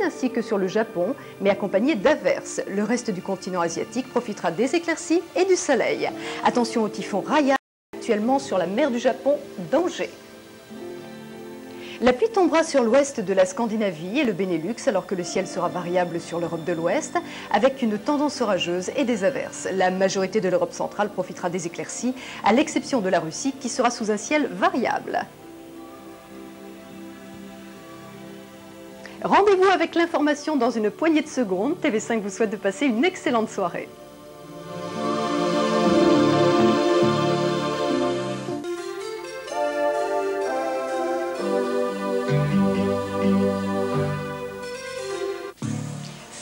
ainsi que sur le Japon, mais accompagné d'averses. Le reste du continent asiatique profitera des éclaircies et du soleil. Attention au typhon Raya, actuellement sur la mer du Japon, danger. La pluie tombera sur l'ouest de la Scandinavie et le Benelux alors que le ciel sera variable sur l'Europe de l'Ouest avec une tendance orageuse et des averses. La majorité de l'Europe centrale profitera des éclaircies à l'exception de la Russie qui sera sous un ciel variable. Rendez-vous avec l'information dans une poignée de secondes. TV5 vous souhaite de passer une excellente soirée.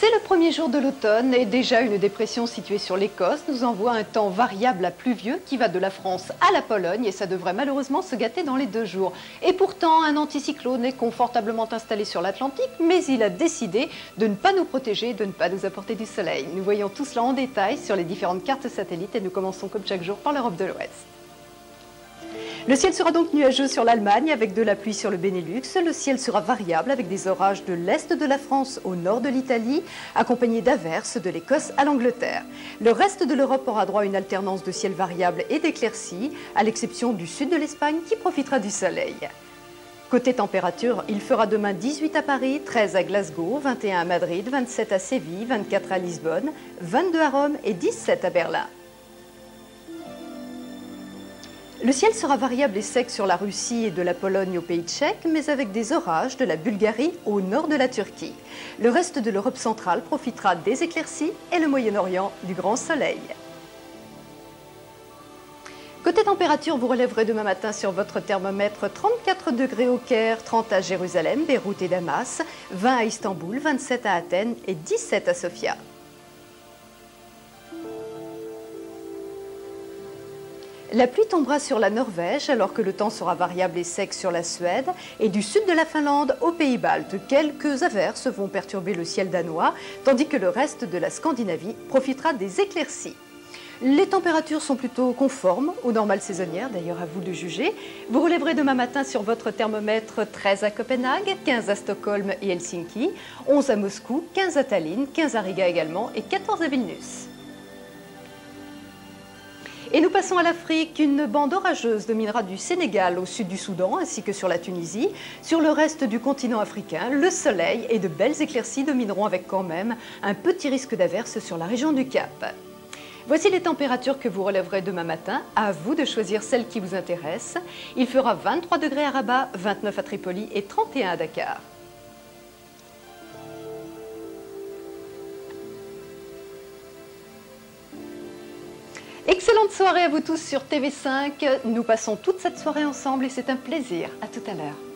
C'est le premier jour de l'automne et déjà une dépression située sur l'Écosse nous envoie un temps variable à pluvieux qui va de la France à la Pologne et ça devrait malheureusement se gâter dans les 2 jours. Et pourtant, un anticyclone est confortablement installé sur l'Atlantique, mais il a décidé de ne pas nous protéger, de ne pas nous apporter du soleil. Nous voyons tout cela en détail sur les différentes cartes satellites et nous commençons comme chaque jour par l'Europe de l'Ouest. Le ciel sera donc nuageux sur l'Allemagne avec de la pluie sur le Benelux. Le ciel sera variable avec des orages de l'est de la France au nord de l'Italie, accompagnés d'averses de l'Écosse à l'Angleterre. Le reste de l'Europe aura droit à une alternance de ciel variable et d'éclaircies, à l'exception du sud de l'Espagne qui profitera du soleil. Côté température, il fera demain 18 à Paris, 13 à Glasgow, 21 à Madrid, 27 à Séville, 24 à Lisbonne, 22 à Rome et 17 à Berlin. Le ciel sera variable et sec sur la Russie et de la Pologne au pays tchèque, mais avec des orages de la Bulgarie au nord de la Turquie. Le reste de l'Europe centrale profitera des éclaircies et le Moyen-Orient du grand soleil. Côté température, vous relèverez demain matin sur votre thermomètre 34 degrés au Caire, 30 à Jérusalem, Beyrouth et Damas, 20 à Istanbul, 27 à Athènes et 17 à Sofia. La pluie tombera sur la Norvège alors que le temps sera variable et sec sur la Suède et du sud de la Finlande aux Pays-Baltes. Quelques averses vont perturber le ciel danois tandis que le reste de la Scandinavie profitera des éclaircies. Les températures sont plutôt conformes aux normales saisonnières, d'ailleurs à vous de juger. Vous relèverez demain matin sur votre thermomètre 13 à Copenhague, 15 à Stockholm et Helsinki, 11 à Moscou, 15 à Tallinn, 15 à Riga également et 14 à Vilnius. Et nous passons à l'Afrique. Une bande orageuse dominera du Sénégal au sud du Soudan ainsi que sur la Tunisie. Sur le reste du continent africain, le soleil et de belles éclaircies domineront avec quand même un petit risque d'averse sur la région du Cap. Voici les températures que vous relèverez demain matin. À vous de choisir celle qui vous intéresse. Il fera 23 degrés à Rabat, 29 à Tripoli et 31 à Dakar. Excellente soirée à vous tous sur TV5. Nous passons toute cette soirée ensemble et c'est un plaisir. À tout à l'heure.